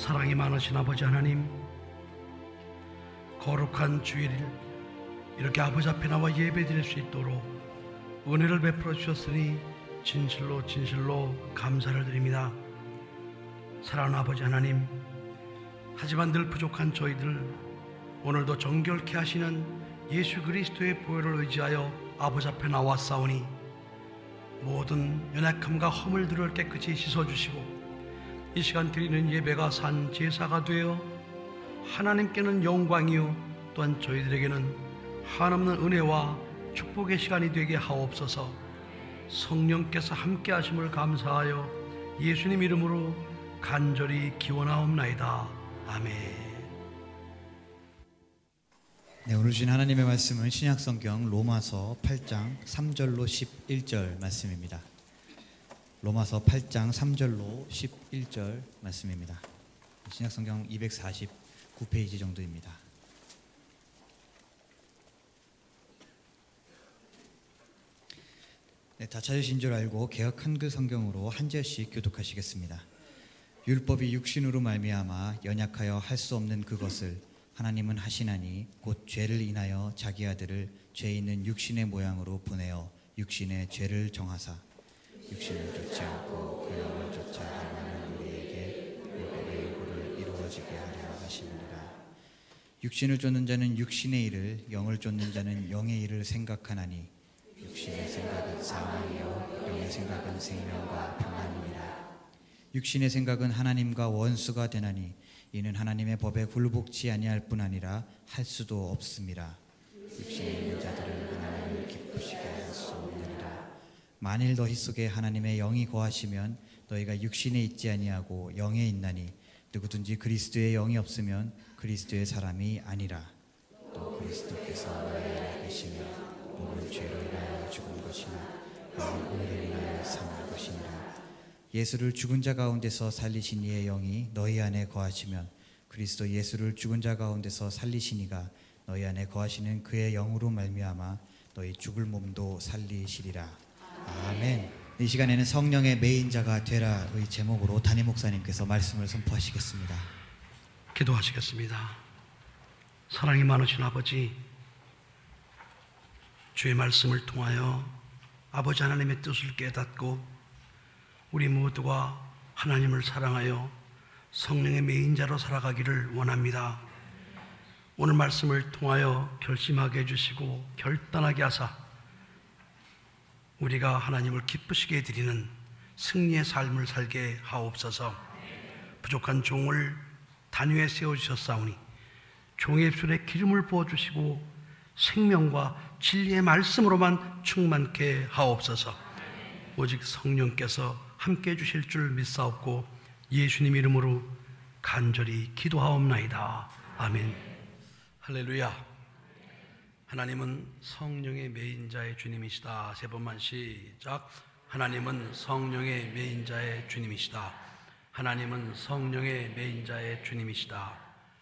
사랑이 많으신 아버지 하나님, 거룩한 주일을 이렇게 아버지 앞에 나와 예배드릴 수 있도록 은혜를 베풀어 주셨으니 진실로 진실로 감사를 드립니다. 사랑하는 아버지 하나님, 하지만 늘 부족한 저희들 오늘도 정결케 하시는 예수 그리스도의 보혈을 의지하여 아버지 앞에 나왔사오니 모든 연약함과 허물들을 깨끗이 씻어주시고 이 시간 드리는 예배가 산 제사가 되어 하나님께는 영광이요 또한 저희들에게는 한없는 은혜와 축복의 시간이 되게 하옵소서. 성령께서 함께 하심을 감사하여 예수님 이름으로 간절히 기원하옵나이다. 아멘. 네, 오늘 주신 하나님의 말씀은 신약성경 로마서 8장 3절로 11절 말씀입니다. 로마서 8장 3절로 11절 말씀입니다. 신약성경 249페이지 정도입니다. 네, 다 찾으신 줄 알고 개역 한글 성경으로 한 절씩 교독하시겠습니다. 율법이 육신으로 말미암아 연약하여 할 수 없는 그것을 하나님은 하시나니 곧 죄를 인하여 자기 아들을 죄 있는 육신의 모양으로 보내어 육신의 죄를 정하사 육신을 쫓지 않고 그 영을 쫓아 하나는 우리에게 율법의 요구를 이루어지게 하려 하시느니라. 육신을 쫓는 자는 육신의 일을, 영을 쫓는 자는 영의 일을 생각하나니 육신의 생각은 사망이요 영의 생각은 생명과 평안이니라. 육신의 생각은 하나님과 원수가 되나니 이는 하나님의 법에 굴복치 아니할 뿐 아니라 할 수도 없습니다. 육신에 있는 자들은 하나님을 기쁘시게 할 수 없느니라. 만일 너희 속에 하나님의 영이 거하시면 너희가 육신에 있지 아니하고 영에 있나니 누구든지 그리스도의 영이 없으면 그리스도의 사람이 아니라. 또 그리스도께서 너희 안에 계시며 몸은 죄로 인하여 죽은 것이나 영은 의를 인하여 사는 것이니라. 예수를 죽은 자 가운데서 살리신 이의 영이 너희 안에 거하시면 그리스도 예수를 죽은 자 가운데서 살리신 이가 너희 안에 거하시는 그의 영으로 말미암아 너희 죽을 몸도 살리시리라. 아멘. 이 시간에는 성령의 메인자가 되라의 제목으로 담임 목사님께서 말씀을 선포하시겠습니다. 기도하시겠습니다. 사랑이 많으신 아버지, 주의 말씀을 통하여 아버지 하나님의 뜻을 깨닫고 우리 모두가 하나님을 사랑하여 성령의 메인자로 살아가기를 원합니다. 오늘 말씀을 통하여 결심하게 해주시고 결단하게 하사 우리가 하나님을 기쁘시게 해드리는 승리의 삶을 살게 하옵소서. 부족한 종을 단위에 세워주셨사오니 종의 입술에 기름을 부어주시고 생명과 진리의 말씀으로만 충만케 하옵소서. 오직 성령께서 함께 해주실 줄 믿사옵고 예수님 이름으로 간절히 기도하옵나이다. 아멘. 할렐루야. 하나님은 성령의 메인자의 주님이시다. 세 번만 시작. 하나님은 성령의 메인자의 주님이시다. 하나님은 성령의 메인자의 주님이시다.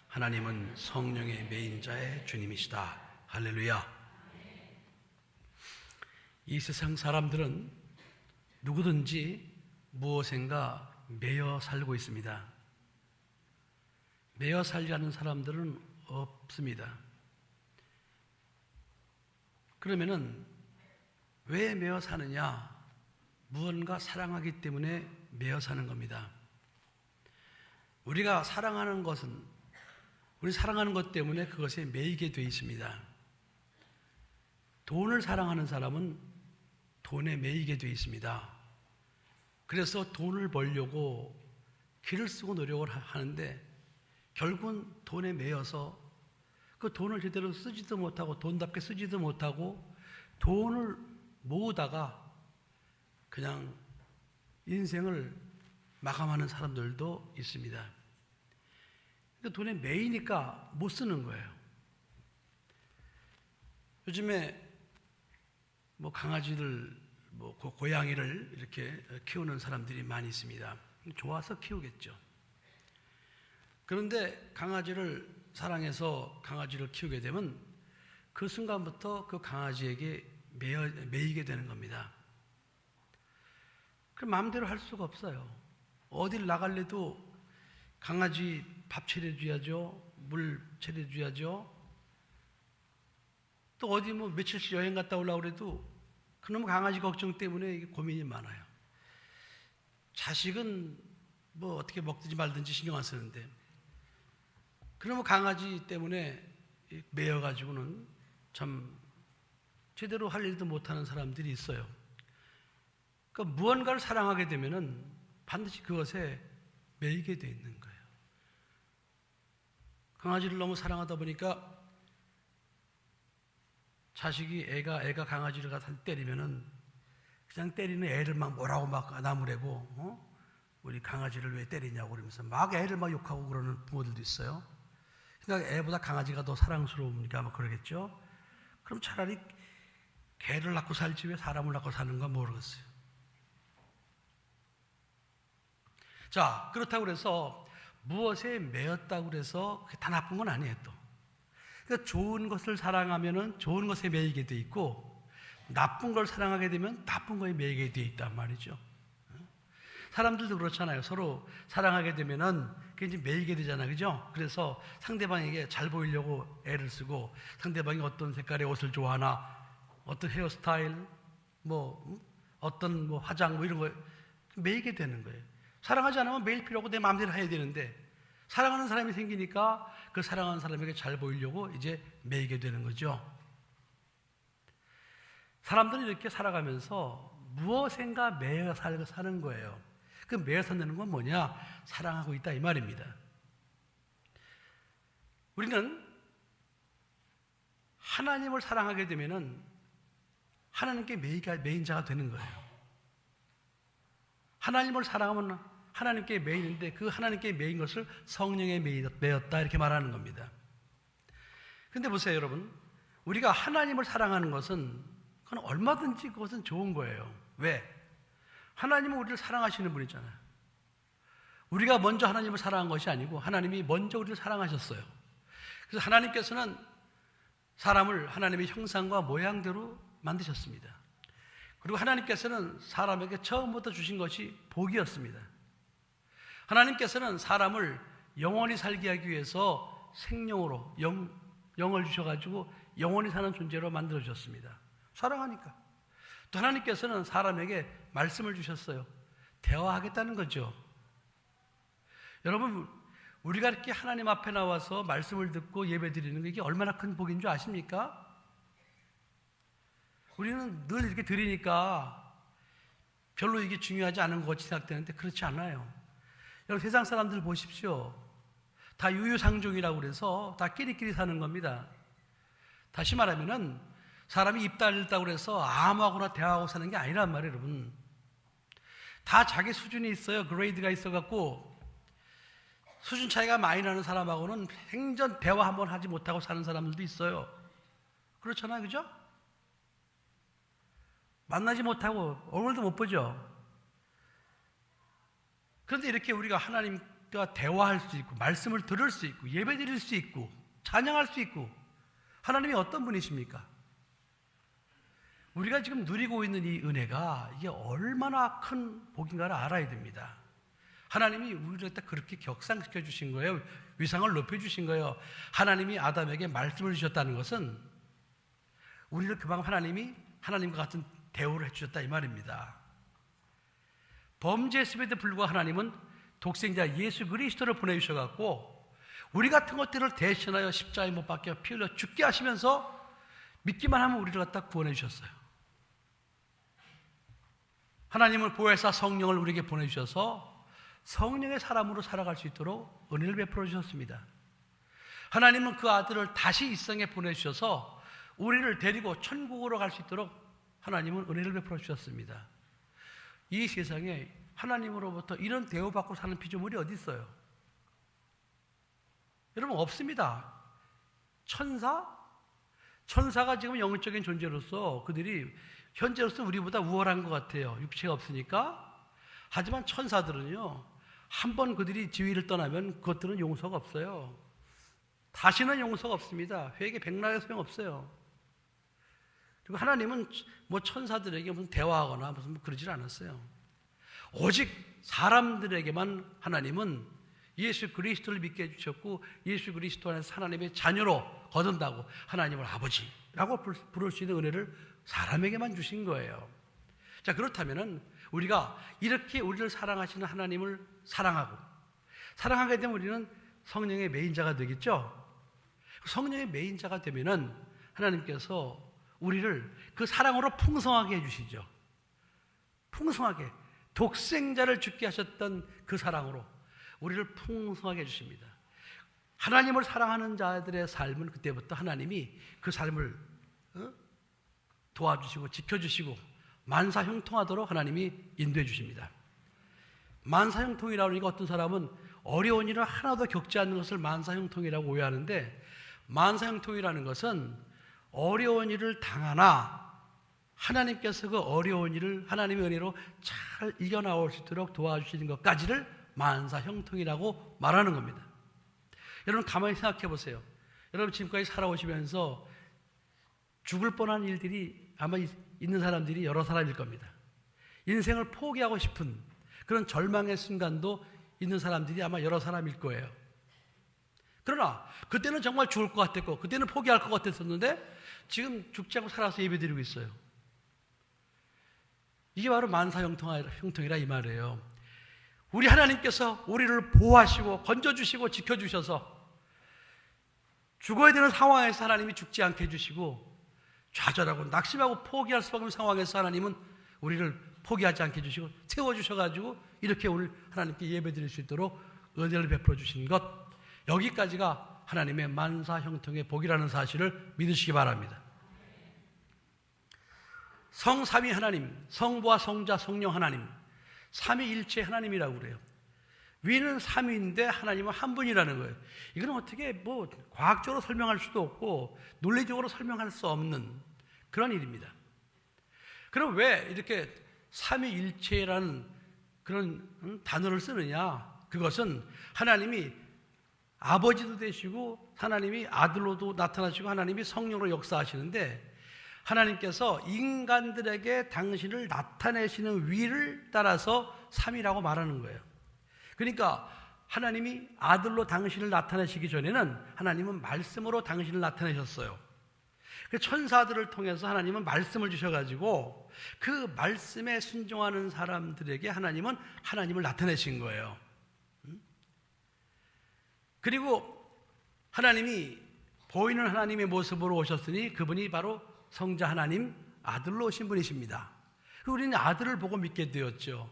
하나님은 성령의 메인자의 주님이시다. 할렐루야. 이 세상 사람들은 누구든지 무엇인가 매여 살고 있습니다. 매여 살지 않는 사람들은 없습니다. 그러면은 왜 매여 사느냐? 무언가 사랑하기 때문에 매여 사는 겁니다. 우리가 사랑하는 것은 우리 사랑하는 것 때문에 그것에 매이게 되어 있습니다. 돈을 사랑하는 사람은 돈에 매이게 되어 있습니다. 그래서 돈을 벌려고 길을 쓰고 노력을 하는데 결국은 돈에 매여서 그 돈을 제대로 쓰지도 못하고 돈답게 쓰지도 못하고 돈을 모으다가 그냥 인생을 마감하는 사람들도 있습니다. 그러니까 돈에 매이니까 못 쓰는 거예요. 요즘에 뭐 강아지를 뭐 고양이를 이렇게 키우는 사람들이 많이 있습니다. 좋아서 키우겠죠. 그런데 강아지를 사랑해서 강아지를 키우게 되면 그 순간부터 그 강아지에게 매이게 되는 겁니다. 그 마음대로 할 수가 없어요. 어딜 나갈래도 강아지 밥 차려줘야죠. 물 차려줘야죠. 또 어디 뭐 며칠씩 여행 갔다 오려고 그래도 그놈 강아지 걱정 때문에 이게 고민이 많아요. 자식은 뭐 어떻게 먹든지 말든지 신경 안 쓰는데 그놈 강아지 때문에 매여가지고는 참 제대로 할 일도 못하는 사람들이 있어요. 그러니까 무언가를 사랑하게 되면은 반드시 그것에 매이게 돼 있는 거예요. 강아지를 너무 사랑하다 보니까 자식이 애가 강아지를 갖다 때리면은 그냥 때리는 애를 막 뭐라고 막 나무래고 우리 강아지를 왜 때리냐고 그러면서 막 애를 막 욕하고 그러는 부모들도 있어요. 그러니까 애보다 강아지가 더 사랑스러우니까 막 그러겠죠. 그럼 차라리 개를 낳고 살지 왜 사람을 낳고 사는가 모르겠어요. 자, 그렇다고 그래서 무엇에 매였다고 그래서 그게 다 나쁜 건 아니에요 또. 그러니까 좋은 것을 사랑하면은 좋은 것에 매이게 돼 있고 나쁜 걸 사랑하게 되면 나쁜 거에 매이게 돼 있단 말이죠. 사람들도 그렇잖아요. 서로 사랑하게 되면은 그게 이제 매이게 되잖아요. 그죠? 그래서 상대방에게 잘 보이려고 애를 쓰고 상대방이 어떤 색깔의 옷을 좋아하나 어떤 헤어스타일 어떤 화장 이런 거 매이게 되는 거예요. 사랑하지 않으면 매일 필요 없고 내 마음대로 해야 되는데 사랑하는 사람이 생기니까 그 사랑하는 사람에게 잘 보이려고 이제 매이게 되는 거죠. 사람들은 이렇게 살아가면서 무엇인가 매여 사는 거예요. 그 매여 산다는 건 뭐냐? 사랑하고 있다 이 말입니다. 우리는 하나님을 사랑하게 되면은 하나님께 매인 자가 되는 거예요. 하나님을 사랑하면 하나님께 매이는데 그 하나님께 매인 것을 성령에 매였다 이렇게 말하는 겁니다. 근데 보세요 여러분, 우리가 하나님을 사랑하는 것은 그건 얼마든지 그것은 좋은 거예요. 왜? 하나님은 우리를 사랑하시는 분이잖아요. 우리가 먼저 하나님을 사랑한 것이 아니고 하나님이 먼저 우리를 사랑하셨어요. 그래서 하나님께서는 사람을 하나님의 형상과 모양대로 만드셨습니다. 그리고 하나님께서는 사람에게 처음부터 주신 것이 복이었습니다. 하나님께서는 사람을 영원히 살게 하기 위해서 생명으로 영을 주셔가지고 영원히 사는 존재로 만들어주셨습니다. 사랑하니까. 또 하나님께서는 사람에게 말씀을 주셨어요. 대화하겠다는 거죠. 여러분, 우리가 이렇게 하나님 앞에 나와서 말씀을 듣고 예배 드리는 게 이게 얼마나 큰 복인 줄 아십니까? 우리는 늘 이렇게 드리니까 별로 이게 중요하지 않은 것 같이 생각되는데 그렇지 않아요. 여러분, 세상 사람들 보십시오. 다 유유상종이라고 그래서 다 끼리끼리 사는 겁니다. 다시 말하면은 사람이 입 달렸다고 그래서 아무하고나 대화하고 사는 게 아니란 말이에요, 여러분. 다 자기 수준이 있어요. 그레이드가 있어갖고 수준 차이가 많이 나는 사람하고는 생전 대화 한번 하지 못하고 사는 사람들도 있어요. 그렇잖아요, 그죠? 만나지 못하고 얼굴도 못 보죠. 그런데 이렇게 우리가 하나님과 대화할 수 있고 말씀을 들을 수 있고 예배 드릴 수 있고 찬양할 수 있고 하나님이 어떤 분이십니까? 우리가 지금 누리고 있는 이 은혜가 이게 얼마나 큰 복인가를 알아야 됩니다. 하나님이 우리를 그렇게 격상시켜 주신 거예요. 위상을 높여 주신 거예요. 하나님이 아담에게 말씀을 주셨다는 것은 우리를 그만큼 하나님이 하나님과 같은 대우를 해주셨다 이 말입니다. 범죄했음에도 불구하고 하나님은 독생자 예수 그리스도를 보내주셔갖고 우리 같은 것들을 대신하여 십자가에 못 박혀 피 흘려 죽게 하시면서 믿기만 하면 우리를 갖다 구원해 주셨어요. 하나님을 보혜사 성령을 우리에게 보내주셔서 성령의 사람으로 살아갈 수 있도록 은혜를 베풀어 주셨습니다. 하나님은 그 아들을 다시 이 세상에 보내주셔서 우리를 데리고 천국으로 갈 수 있도록 하나님은 은혜를 베풀어 주셨습니다. 이 세상에 하나님으로부터 이런 대우받고 사는 피조물이 어디 있어요? 여러분, 없습니다. 천사가 지금 영적인 존재로서 그들이 현재로서 우리보다 우월한 것 같아요. 육체가 없으니까. 하지만 천사들은요, 한번 그들이 지위를 떠나면 그것들은 용서가 없어요. 다시는 용서가 없습니다. 회개 백날에 소용없어요. 그리고 하나님은 뭐 천사들에게 무슨 대화하거나 무슨 그러질 않았어요. 오직 사람들에게만 하나님은 예수 그리스도를 믿게 해주셨고 예수 그리스도 안에서 하나님의 자녀로 거둔다고 하나님을 아버지라고 부를 수 있는 은혜를 사람에게만 주신 거예요. 자, 그렇다면은 우리가 이렇게 우리를 사랑하시는 하나님을 사랑하게 되면 우리는 성령의 메인자가 되겠죠. 성령의 메인자가 되면은 하나님께서 우리를 그 사랑으로 풍성하게 해주시죠. 풍성하게 독생자를 죽게 하셨던 그 사랑으로 우리를 풍성하게 해주십니다. 하나님을 사랑하는 자들의 삶은 그때부터 하나님이 그 삶을 도와주시고 지켜주시고 만사형통하도록 하나님이 인도해 주십니다. 만사형통이라고 하니까 어떤 사람은 어려운 일을 하나도 겪지 않는 것을 만사형통이라고 오해하는데, 만사형통이라는 것은 어려운 일을 당하나 하나님께서 그 어려운 일을 하나님의 은혜로 잘 이겨나올 수 있도록 도와주시는 것까지를 만사형통이라고 말하는 겁니다. 여러분 가만히 생각해 보세요. 여러분 지금까지 살아오시면서 죽을 뻔한 일들이 아마 있는 사람들이 여러 사람일 겁니다. 인생을 포기하고 싶은 그런 절망의 순간도 있는 사람들이 아마 여러 사람일 거예요. 그러나 그때는 정말 죽을 것 같았고 그때는 포기할 것 같았었는데 지금 죽지 않고 살아서 예배드리고 있어요. 이게 바로 만사형통이라 이 말이에요. 우리 하나님께서 우리를 보호하시고 건져주시고 지켜주셔서 죽어야 되는 상황에서 하나님이 죽지 않게 해주시고 좌절하고 낙심하고 포기할 수밖에 없는 상황에서 하나님은 우리를 포기하지 않게 해주시고 세워주셔가지고 이렇게 오늘 하나님께 예배드릴 수 있도록 은혜를 베풀어 주신 것, 여기까지가 하나님의 만사형통의 복이라는 사실을 믿으시기 바랍니다. 성삼위 하나님, 성부와 성자, 성령 하나님, 삼위일체 하나님이라고 그래요. 위는 삼위인데 하나님은 한 분이라는 거예요. 이건 어떻게 뭐 과학적으로 설명할 수도 없고 논리적으로 설명할 수 없는 그런 일입니다. 그럼 왜 이렇게 삼위일체라는 그런 단어를 쓰느냐? 그것은 하나님이 아버지도 되시고 하나님이 아들로도 나타나시고 하나님이 성령으로 역사하시는데, 하나님께서 인간들에게 당신을 나타내시는 위를 따라서 삼위라고 말하는 거예요. 그러니까 하나님이 아들로 당신을 나타내시기 전에는 하나님은 말씀으로 당신을 나타내셨어요. 천사들을 통해서 하나님은 말씀을 주셔가지고 그 말씀에 순종하는 사람들에게 하나님은 하나님을 나타내신 거예요. 그리고 하나님이 보이는 하나님의 모습으로 오셨으니 그분이 바로 성자 하나님, 아들로 오신 분이십니다. 우리는 아들을 보고 믿게 되었죠.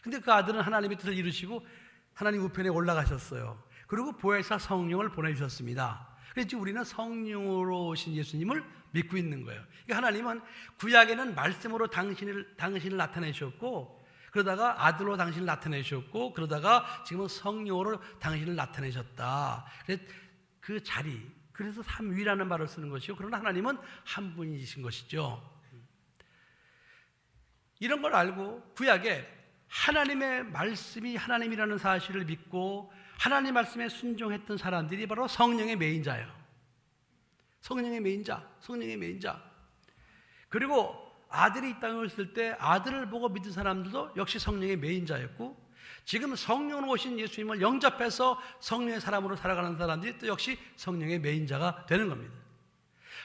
근데 그 아들은 하나님의 뜻을 이루시고 하나님 우편에 올라가셨어요. 그리고 보혜사 성령을 보내주셨습니다. 그래서 우리는 성령으로 오신 예수님을 믿고 있는 거예요. 그러니까 하나님은 구약에는 말씀으로 당신을 나타내셨고, 그러다가 아들로 당신을 나타내셨고, 그러다가 지금은 성령으로 당신을 나타내셨다. 그래서 그 자리, 그래서 삼위라는 말을 쓰는 것이요. 그러나 하나님은 한 분이신 것이죠. 이런 걸 알고 구약에 하나님의 말씀이 하나님이라는 사실을 믿고 하나님 말씀에 순종했던 사람들이 바로 성령의 메인자예요. 성령의 메인자. 그리고 아들이 이 땅에 왔을 때 아들을 보고 믿은 사람들도 역시 성령의 메인자였고, 지금 성령으로 오신 예수님을 영접해서 성령의 사람으로 살아가는 사람들이 또 역시 성령의 메인자가 되는 겁니다.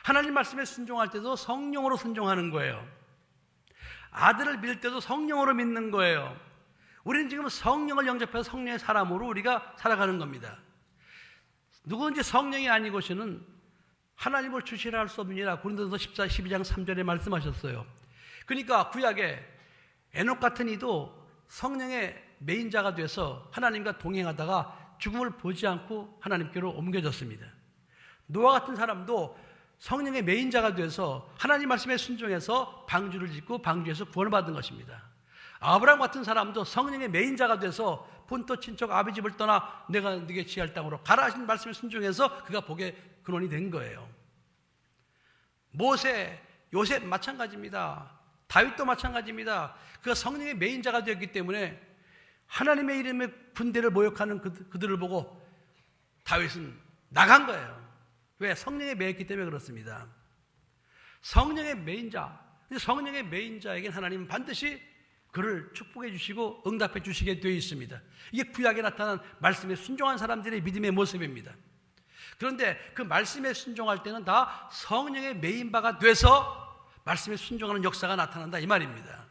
하나님 말씀에 순종할 때도 성령으로 순종하는 거예요. 아들을 믿을 때도 성령으로 믿는 거예요. 우리는 지금 성령을 영접해서 성령의 사람으로 우리가 살아가는 겁니다. 누구든지 성령이 아니고서는 하나님을 주시라 할 수 없느니라 고린도서 12장 3절에 말씀하셨어요. 그러니까 구약에 에녹 같은 이도 성령의 메인자가 돼서 하나님과 동행하다가 죽음을 보지 않고 하나님께로 옮겨졌습니다. 노아 같은 사람도 성령의 메인자가 돼서 하나님 말씀에 순종해서 방주를 짓고 방주에서 구원을 받은 것입니다. 아브라함 같은 사람도 성령의 메인자가 돼서 본토 친척 아비 집을 떠나 내가 네게 지할 땅으로 가라 하신 말씀에 순종해서 그가 복의 근원이 된 거예요. 모세, 요셉 마찬가지입니다. 다윗도 마찬가지입니다. 그가 성령의 메인자가 되었기 때문에 하나님의 이름의 군대를 모욕하는 그들을 보고 다윗은 나간 거예요. 왜? 성령에 매였기 때문에 그렇습니다. 성령의 메인자, 성령의 메인자에겐 하나님은 반드시 그를 축복해 주시고 응답해 주시게 되어 있습니다. 이게 구약에 나타난 말씀에 순종한 사람들의 믿음의 모습입니다. 그런데 그 말씀에 순종할 때는 다 성령의 메인바가 돼서 말씀에 순종하는 역사가 나타난다 이 말입니다.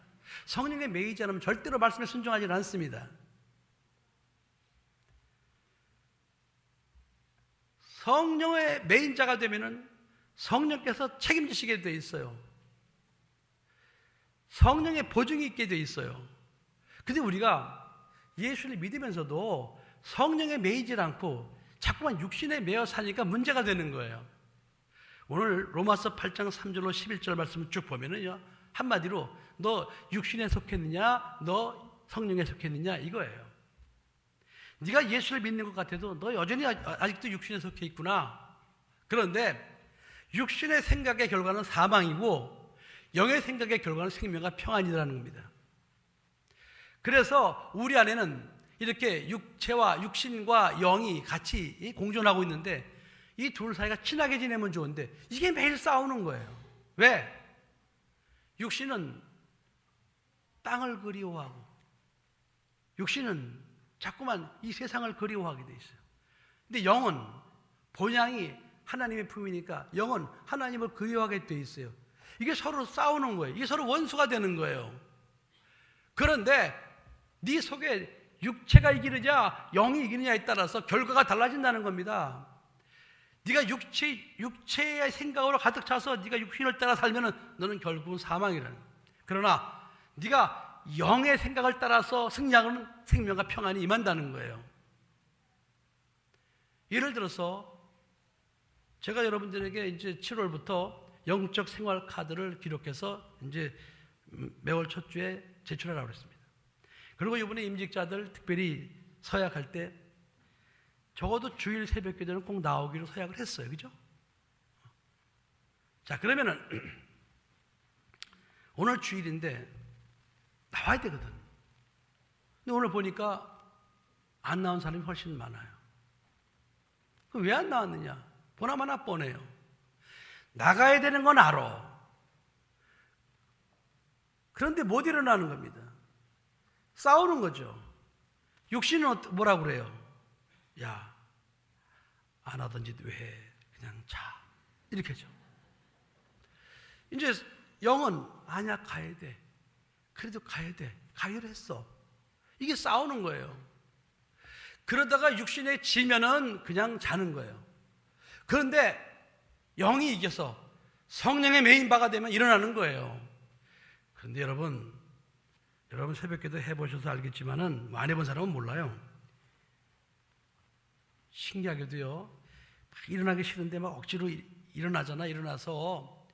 성령에 매이지 않으면 절대로 말씀에 순종하지 않습니다. 성령의 메인자가 되면은 성령께서 책임지시게 돼 있어요. 성령의 보증이 있게 돼 있어요. 근데 우리가 예수를 믿으면서도 성령에 매이질 않고 자꾸만 육신에 매여 사니까 문제가 되는 거예요. 오늘 로마서 8장 3절로 11절 말씀을 쭉 보면은요, 한마디로 너 육신에 속했느냐, 너 성령에 속했느냐 이거예요. 네가 예수를 믿는 것 같아도 너 여전히 아직도 육신에 속해 있구나. 그런데 육신의 생각의 결과는 사망이고 영의 생각의 결과는 생명과 평안이라는 겁니다. 그래서 우리 안에는 이렇게 육체와 육신과 영이 같이 공존하고 있는데 이 둘 사이가 친하게 지내면 좋은데 이게 매일 싸우는 거예요. 왜? 육신은 땅을 그리워하고 육신은 자꾸만 이 세상을 그리워하게 돼 있어요. 근데 영은 본향이 하나님의 품이니까 영은 하나님을 그리워하게 돼 있어요. 이게 서로 싸우는 거예요. 이게 서로 원수가 되는 거예요. 그런데 네 속에 육체가 이기느냐 영이 이기느냐에 따라서 결과가 달라진다는 겁니다. 네가 육체의 생각으로 가득 차서 네가 육신을 따라 살면은 너는 결국은 사망이라는 거예요. 그러나 네가 영의 생각을 따라서 승리하면 생명과 평안이 임한다는 거예요. 예를 들어서 제가 여러분들에게 이제 7월부터 영적 생활 카드를 기록해서 이제 매월 첫 주에 제출하라고 했습니다. 그리고 이번에 임직자들 특별히 서약할 때 적어도 주일 새벽 기도는 꼭 나오기로 서약을 했어요. 그죠? 자, 그러면은 오늘 주일인데 나와야 되거든. 근데 오늘 보니까 안 나온 사람이 훨씬 많아요. 그럼 왜 안 나왔느냐? 보나마나 뻔해요. 나가야 되는 건 알아. 그런데 못 일어나는 겁니다. 싸우는 거죠. 육신은 뭐라고 그래요? 야, 안 하던 짓 왜 해? 그냥 자. 이렇게 하죠. 이제 영은 아니야, 가야 돼. 그래도 가야 돼. 가기로 했어. 이게 싸우는 거예요. 그러다가 육신에 지면은 그냥 자는 거예요. 그런데 영이 이겨서 성령의 메인바가 되면 일어나는 거예요. 그런데 여러분 새벽기도 해보셔서 알겠지만은 안 해본 사람은 몰라요. 신기하게도요, 막 일어나기 싫은데 막 억지로 일어나잖아. 일어나서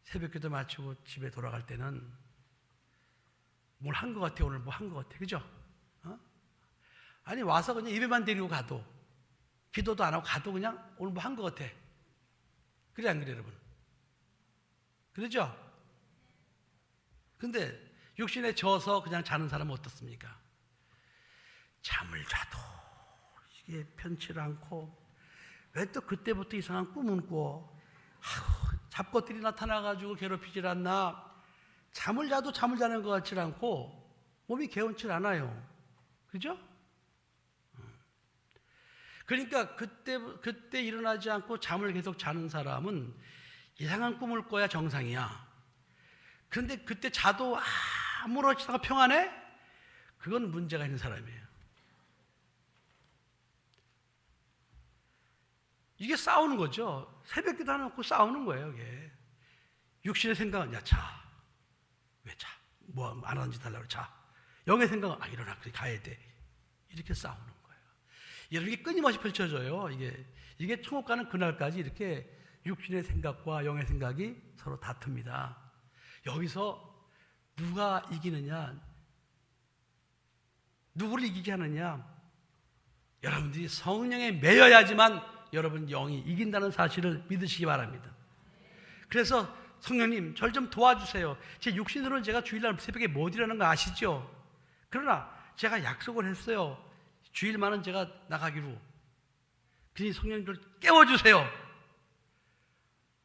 새벽기도 마치고 집에 돌아갈 때는 뭘 한 것 같아. 오늘 뭐 한 것 같아. 그죠? 아니 와서 그냥 예배만 드리고 가도 기도도 안 하고 가도 그냥 오늘 뭐 한 것 같아. 그래 안 그래 여러분? 그러죠? 근데 육신에 져서 그냥 자는 사람은 어떻습니까? 잠을 자도 이게 편치를 않고 왜 또 그때부터 이상한 꿈은 꿔? 잡것들이 나타나가지고 괴롭히질 않나? 잠을 자도 잠을 자는 것 같지 않고 몸이 개운치 않아요. 그죠? 그러니까 그때 일어나지 않고 잠을 계속 자는 사람은 이상한 꿈을 꿔야 정상이야. 그런데 그때 자도 아무렇지도 않고 평안해? 그건 문제가 있는 사람이에요. 이게 싸우는 거죠. 새벽기도 안 하고 싸우는 거예요. 이게. 육신의 생각은 야 자. 왜 자? 뭐 안 하는 짓 하려고 자. 영의 생각은 일어나. 그래 가야 돼. 이렇게 싸우는 거예요. 여러분 이게 끊임없이 펼쳐져요. 이게 천국 가는 그날까지 이렇게 육신의 생각과 영의 생각이 서로 다툽니다. 여기서 누가 이기느냐, 누구를 이기게 하느냐, 여러분들이 성령에 매여야지만 여러분 영이 이긴다는 사실을 믿으시기 바랍니다. 그래서 성령님 절 좀 도와주세요. 제 육신으로는 제가 주일날 새벽에 못 일어나는 거 아시죠? 그러나 제가 약속을 했어요. 주일만은 제가 나가기로. 그러니 성령님 좀 깨워주세요.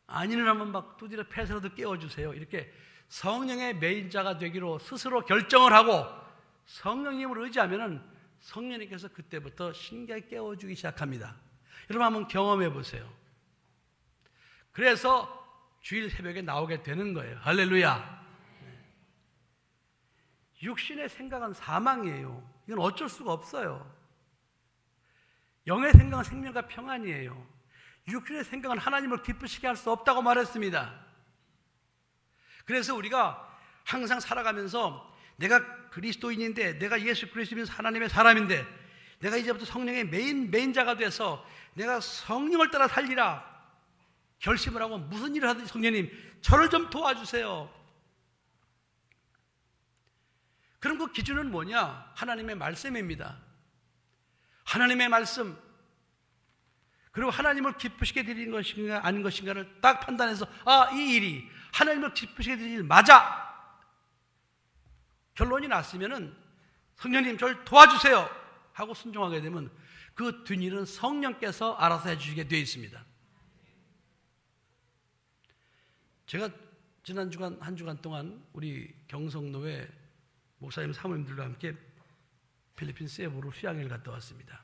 안 일어나면 막 두드려 패서라도 깨워주세요. 이렇게 성령의 메인자가 되기로 스스로 결정을 하고 성령님을 의지하면은 성령님께서 그때부터 신기하게 깨워주기 시작합니다. 여러분 한번 경험해 보세요. 그래서 주일 새벽에 나오게 되는 거예요. 할렐루야. 육신의 생각은 사망이에요. 이건 어쩔 수가 없어요. 영의 생각은 생명과 평안이에요. 육신의 생각은 하나님을 기쁘시게 할 수 없다고 말했습니다. 그래서 우리가 항상 살아가면서 내가 그리스도인인데, 내가 예수 그리스도인 하나님의 사람인데, 내가 이제부터 성령의 메인자가 돼서 내가 성령을 따라 살리라 결심을 하고 무슨 일을 하든지 성령님 저를 좀 도와주세요. 그럼 그 기준은 뭐냐? 하나님의 말씀입니다. 하나님의 말씀, 그리고 하나님을 기쁘시게 드리는 것인가 아닌 것인가를 딱 판단해서 이 일이 하나님을 기쁘시게 드리는 일 맞아. 결론이 났으면은 성령님 저를 도와주세요 하고 순종하게 되면 그 뒷일은 성령께서 알아서 해주시게 되어 있습니다. 제가 지난 주간 한 주간 동안 우리 경성노회 목사님 사모님들과 함께 필리핀 세부로 휴양을 갔다 왔습니다.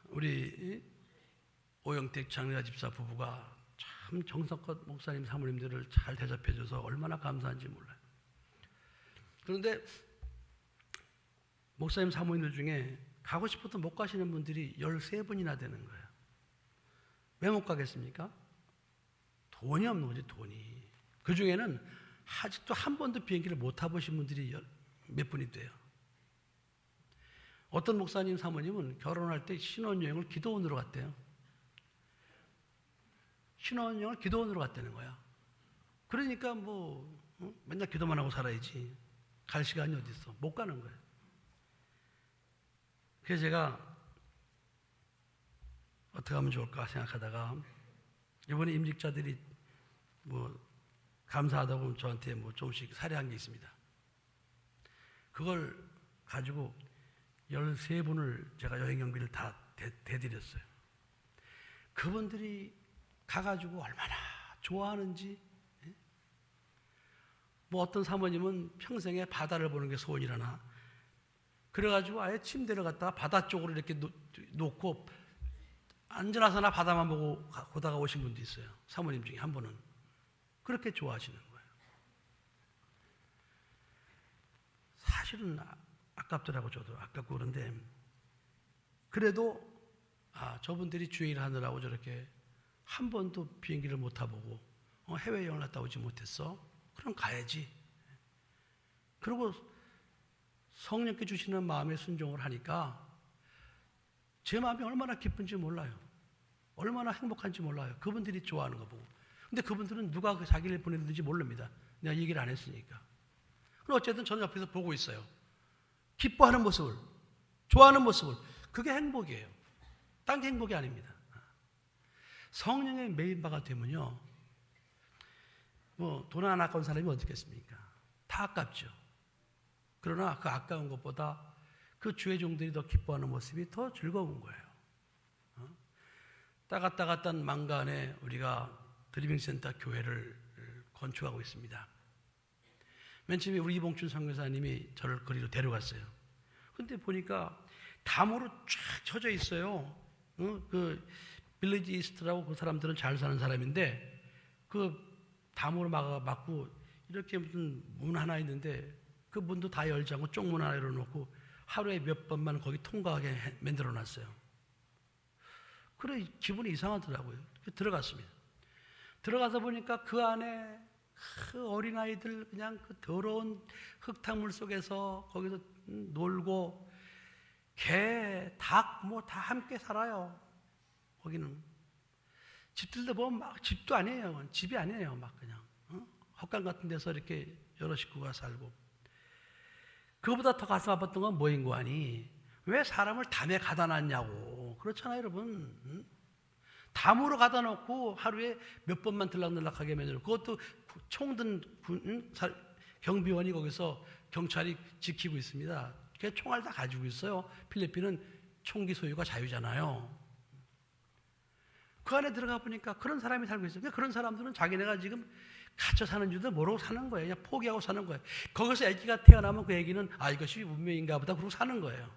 우리 오영택 장례가 집사 부부가 참 정성껏 목사님 사모님들을 잘 대접해줘서 얼마나 감사한지 몰라요. 그런데 목사님 사모님들 중에 가고 싶어도 못 가시는 분들이 13분이나 되는 거예요. 왜 못 가겠습니까? 돈이 없는 거지, 돈이. 그 중에는 아직도 한 번도 비행기를 못 타보신 분들이 몇 분이 돼요. 어떤 목사님 사모님은 결혼할 때 신혼여행을 기도원으로 갔대요. 신혼여행을 기도원으로 갔다는 거야. 그러니까 맨날 기도만 하고 살아야지. 갈 시간이 어디 있어? 못 가는 거예요. 그래서 제가 어떻게 하면 좋을까 생각하다가 이번에 임직자들이 감사하다고 저한테 조금씩 사례한 게 있습니다. 그걸 가지고 13분을 제가 여행 경비를 다 대드렸어요. 그분들이 가가지고 얼마나 좋아하는지. 어떤 사모님은 평생에 바다를 보는 게 소원이라나 그래가지고 아예 침대를 갖다가 바다 쪽으로 이렇게 놓고 앉아나서나 바다만 보고 보다가 오신 분도 있어요. 사모님 중에 한 분은 그렇게 좋아하시는 거예요. 사실은 아깝더라고. 저도 아깝고. 그런데 그래도 저분들이 주일 하느라고 저렇게 한 번도 비행기를 못 타보고 해외여행을 갔다 오지 못했어. 그럼 가야지. 그리고 성령께 주시는 마음의 순종을 하니까 제 마음이 얼마나 기쁜지 몰라요. 얼마나 행복한지 몰라요. 그분들이 좋아하는 거 보고. 근데 그분들은 누가 자기를 보냈는지 모릅니다. 내가 얘기를 안 했으니까. 그럼 어쨌든 저는 옆에서 보고 있어요. 기뻐하는 모습을, 좋아하는 모습을. 그게 행복이에요. 딴 게 행복이 아닙니다. 성령의 메인바가 되면요, 돈 안 아까운 사람이 어디 있겠습니까? 다 아깝죠. 그러나 그 아까운 것보다 그 주의 종들이 더 기뻐하는 모습이 더 즐거운 거예요. 따갔던 망간에 우리가 드리밍센터 교회를 건축하고 있습니다. 맨 처음에 우리 이봉춘 선교사님이 저를 거리로 데려갔어요. 근데 보니까 담으로 쫙 쳐져 있어요. 그 빌리지 이스트라고 그 사람들은 잘 사는 사람인데 그 담으로 막고 이렇게 무슨 문 하나 있는데 그 문도 다 열지 않고 쪽문 하나 열어놓고 하루에 몇 번만 거기 통과하게 만들어놨어요. 그래 기분이 이상하더라고요. 들어갔습니다. 들어가서 보니까 그 안에 그 어린아이들 그냥 그 더러운 흙탕물 속에서 거기서 놀고 개, 닭 다 함께 살아요. 거기는 집들도 보면 막 집도 아니에요. 집이 아니에요. 막 그냥 헛간 같은 데서 이렇게 여러 식구가 살고. 그거보다 더 가슴 아팠던 건 뭐인 거 아니? 왜 사람을 담에 가다 놨냐고. 그렇잖아요, 여러분. 담으로 가다 놓고 하루에 몇 번만 들락날락하게 만들고, 그것도 총든 경비원이 거기서 경찰이 지키고 있습니다. 그 총알 다 가지고 있어요. 필리핀은 총기 소유가 자유잖아요. 그 안에 들어가 보니까 그런 사람이 살고 있어요. 그러니까 그런 사람들은 자기네가 지금 갇혀 사는 줄도 모르고 사는 거예요. 그냥 포기하고 사는 거예요. 거기서 아기가 태어나면 그 아기는 이것이 운명인가 보다 그러고 사는 거예요.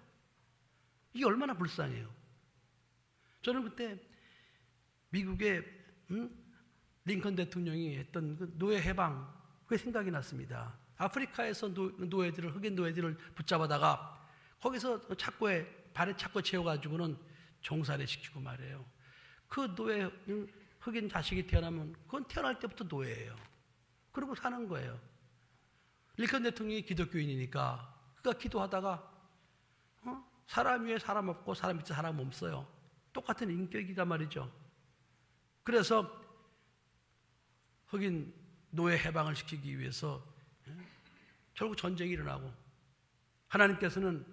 이게 얼마나 불쌍해요. 저는 그때 미국의 링컨 대통령이 했던 그 노예 해방, 그게 생각이 났습니다. 아프리카에서 노예들을, 흑인 노예들을 붙잡아다가 거기서 착고에, 발에 착고 채워가지고는 종살이 시키고 말이에요. 그 노예, 흑인 자식이 태어나면 그건 태어날 때부터 노예예요. 그러고 사는 거예요. 링컨 대통령이 기독교인이니까 그가 기도하다가 사람 위에 사람 없고 사람 밑에 사람 없어요. 똑같은 인격이란 말이죠. 그래서 흑인 노예 해방을 시키기 위해서 결국 전쟁이 일어나고 하나님께서는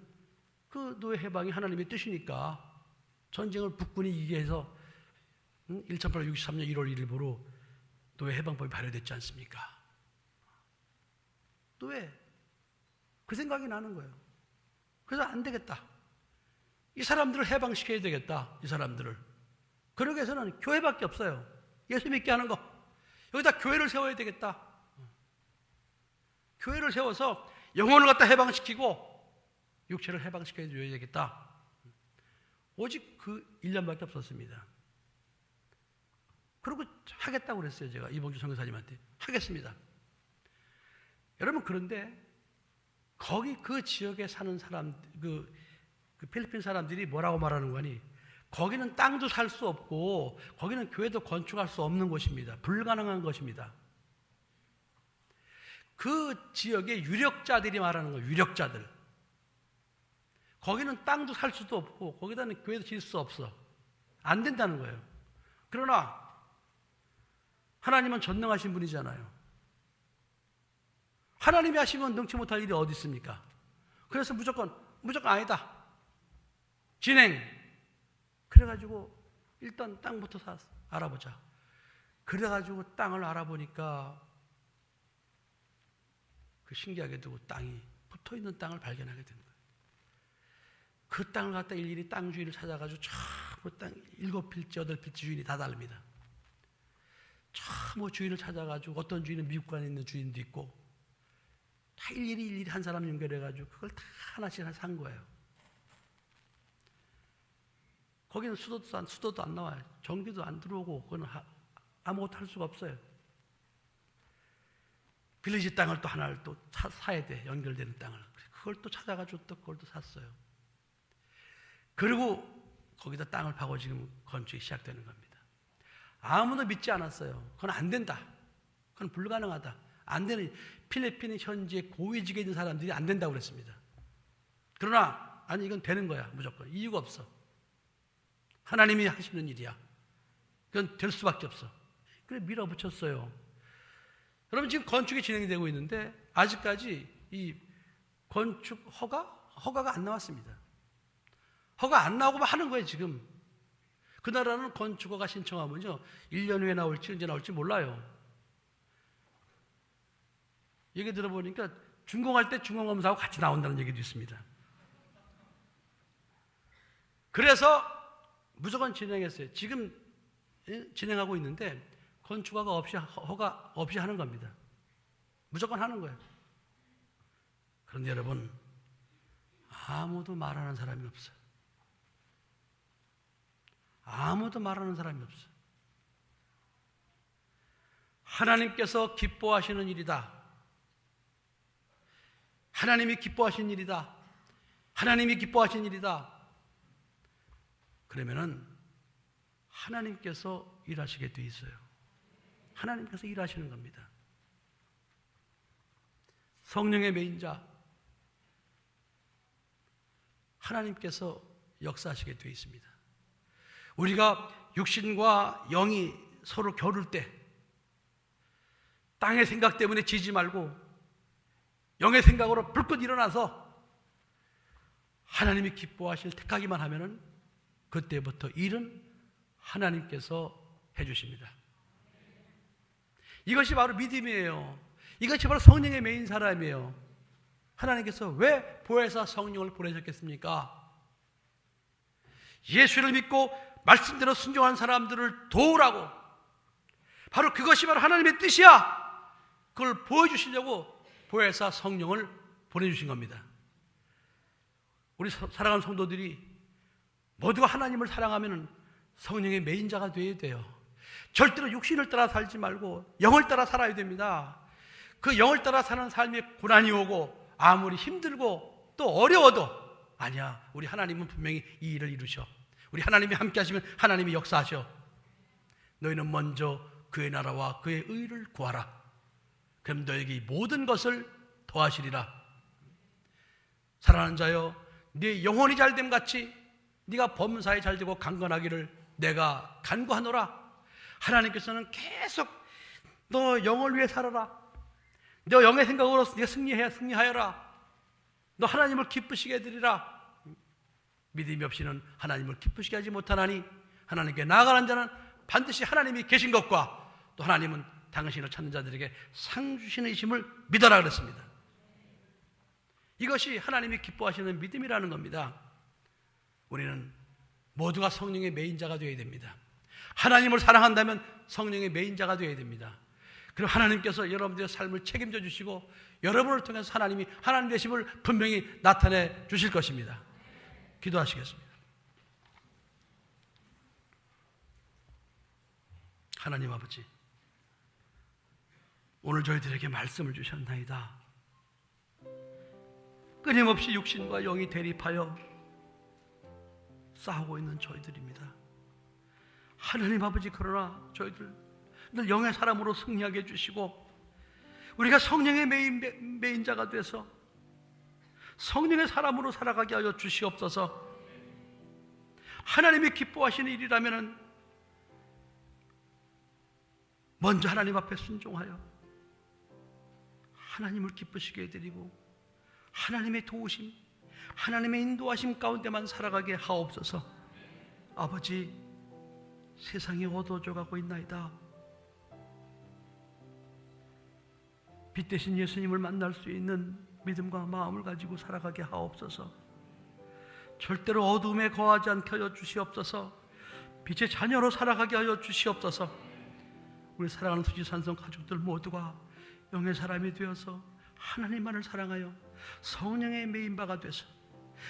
그 노예 해방이 하나님의 뜻이니까 전쟁을 북군이 이기게 해서 1863년 1월 1일부로 노예 해방법이 발효됐지 않습니까? 노예. 그 생각이 나는 거예요. 그래서 안 되겠다. 이 사람들을 해방시켜야 되겠다. 이 사람들을. 그러기 위해서는 교회밖에 없어요. 예수 믿게 하는 거. 여기다 교회를 세워야 되겠다. 교회를 세워서 영혼을 갖다 해방시키고 육체를 해방시켜야 되겠다. 오직 그 1년밖에 없었습니다. 그리고 하겠다고 그랬어요. 제가 이봉주 선교사님한테. 하겠습니다. 여러분, 그런데 거기 그 지역에 사는 사람, 그 필리핀 사람들이 뭐라고 말하는 거니? 거기는 땅도 살 수 없고 거기는 교회도 건축할 수 없는 곳입니다. 불가능한 것입니다. 그 지역의 유력자들이 말하는 거예요. 유력자들. 거기는 땅도 살 수도 없고 거기다는 교회도 지을 수 없어. 안 된다는 거예요. 그러나 하나님은 전능하신 분이잖아요. 하나님이 하시면 능치 못할 일이 어디 있습니까? 그래서 무조건 아니다. 진행. 그래가지고 일단 땅부터 알아보자. 그래가지고 땅을 알아보니까 그 신기하게도 땅이 붙어있는 땅을 발견하게 된 거예요. 그 땅을 갖다 일일이 땅 주인을 찾아가지고 전부 땅 7필지, 8필지 주인이 다 다릅니다. 전부 주인을 찾아가지고 어떤 주인은 미국관에 있는 주인도 있고 다 일일이 한 사람 연결해가지고 그걸 다 하나씩 산 거예요. 거기는 수도도 안 나와요. 전기도 안 들어오고 그건 아무것도 할 수가 없어요. 빌리지 땅을 또 하나를 또 사야 돼. 연결되는 땅을. 그걸 또 찾아가지고 또 그걸 또 샀어요. 그리고 거기다 땅을 파고 지금 건축이 시작되는 겁니다. 아무도 믿지 않았어요. 그건 안 된다. 그건 불가능하다. 안 되는, 필리핀 현지에 고위직에 있는 사람들이 안 된다고 그랬습니다. 그러나 아니 이건 되는 거야. 무조건. 이유가 없어. 하나님이 하시는 일이야. 그건 될 수밖에 없어. 그래 밀어붙였어요. 여러분, 지금 건축이 진행이 되고 있는데 아직까지 이 건축 허가가 안 나왔습니다. 허가 안 나오고만 하는 거예요. 지금 그 나라는 건축허가 신청하면요 1년 후에 나올지 언제 나올지 몰라요. 얘기 들어보니까 준공할 때 준공검사하고 같이 나온다는 얘기도 있습니다. 그래서 무조건 진행했어요. 지금 진행하고 있는데 건축허가 없이 하는 겁니다. 무조건 하는 거예요. 그런데 여러분, 아무도 말하는 사람이 없어요. 아무도 말하는 사람이 없어요. 하나님께서 기뻐하시는 일이다. 하나님이 기뻐하시는 일이다. 하나님이 기뻐하시는 일이다. 그러면은 하나님께서 일하시게 돼 있어요. 하나님께서 일하시는 겁니다. 성령의 메인자 하나님께서 역사하시게 돼 있습니다. 우리가 육신과 영이 서로 겨룰 때 땅의 생각 때문에 지지 말고 영의 생각으로 불끈 일어나서 하나님이 기뻐하실 택하기만 하면은 그때부터 일은 하나님께서 해주십니다. 이것이 바로 믿음이에요. 이것이 바로 성령의 메인 사람이에요. 하나님께서 왜 보혜사 성령을 보내셨겠습니까? 예수를 믿고 말씀대로 순종한 사람들을 도우라고, 바로 그것이 바로 하나님의 뜻이야, 그걸 보여주시려고 보혜사 성령을 보내주신 겁니다. 우리 사랑하는 성도들이 모두가 하나님을 사랑하면 성령의 메인자가 되어야 돼요. 절대로 육신을 따라 살지 말고 영을 따라 살아야 됩니다. 그 영을 따라 사는 삶에 고난이 오고 아무리 힘들고 또 어려워도 아니야, 우리 하나님은 분명히 이 일을 이루셔. 우리 하나님이 함께 하시면 하나님이 역사하셔. 너희는 먼저 그의 나라와 그의 의를 구하라. 그럼 너에게 이 모든 것을 더하시리라. 사랑하는 자여, 네 영혼이 잘됨 같이 네가 범사에 잘되고 강건하기를 내가 간구하노라. 하나님께서는 계속 너 영을 위해 살아라. 너 영의 생각으로 네가 승리하여라. 너 하나님을 기쁘시게 해드리라. 믿음이 없이는 하나님을 기쁘시게 하지 못하나니 하나님께 나아가는 자는 반드시 하나님이 계신 것과 또 하나님은 당신을 찾는 자들에게 상 주시는 이심을 믿어라 그랬습니다. 이것이 하나님이 기뻐하시는 믿음이라는 겁니다. 우리는 모두가 성령의 메인자가 되어야 됩니다. 하나님을 사랑한다면 성령의 메인자가 되어야 됩니다. 그럼 하나님께서 여러분들의 삶을 책임져 주시고 여러분을 통해서 하나님이 하나님 되심을 분명히 나타내 주실 것입니다. 기도하시겠습니다. 하나님 아버지, 오늘 저희들에게 말씀을 주셨나이다. 끊임없이 육신과 영이 대립하여 싸우고 있는 저희들입니다. 하나님 아버지, 그러나 저희들 늘 영의 사람으로 승리하게 해주시고 우리가 성령의 메인자가 돼서 성령의 사람으로 살아가게 하여 주시옵소서. 하나님이 기뻐하시는 일이라면 먼저 하나님 앞에 순종하여 하나님을 기쁘시게 해드리고 하나님의 도우심, 하나님의 인도하심 가운데만 살아가게 하옵소서. 아버지, 세상이 어두워져 가고 있나이다. 빛 대신 예수님을 만날 수 있는 믿음과 마음을 가지고 살아가게 하옵소서. 절대로 어둠에 거하지 않게 하여 주시옵소서. 빛의 자녀로 살아가게 하여 주시옵소서. 우리 사랑하는 수지산성 가족들 모두가 영의 사람이 되어서 하나님만을 사랑하여 성령의 메인바가 돼서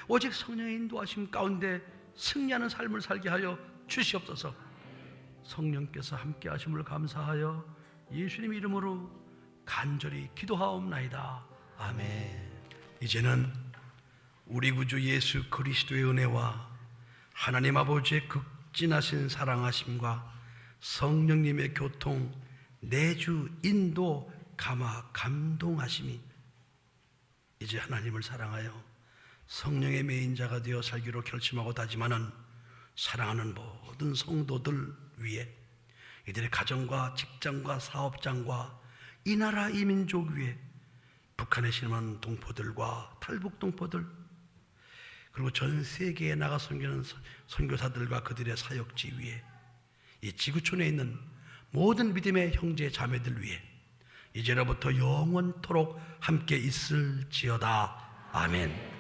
오직 성령의 인도하심 가운데 승리하는 삶을 살게 하여 주시옵소서. 성령께서 함께 하심을 감사하여 예수님 이름으로 간절히 기도하옵나이다. 아멘. 이제는 우리 구주 예수 그리스도의 은혜와 하나님 아버지의 극진하신 사랑하심과 성령님의 교통, 내주, 인도, 감화, 감동하심이 이제 하나님을 사랑하여 성령의 메인자가 되어 살기로 결심하고 다짐하는 사랑하는 모든 성도들 위에, 이들의 가정과 직장과 사업장과 이 나라 이 민족 위에, 북한에 신음하는 동포들과 탈북 동포들, 그리고 전 세계에 나가 섬기는 선교사들과 그들의 사역지 위에, 이 지구촌에 있는 모든 믿음의 형제 자매들 위에 이제로부터 영원토록 함께 있을지어다. 아멘.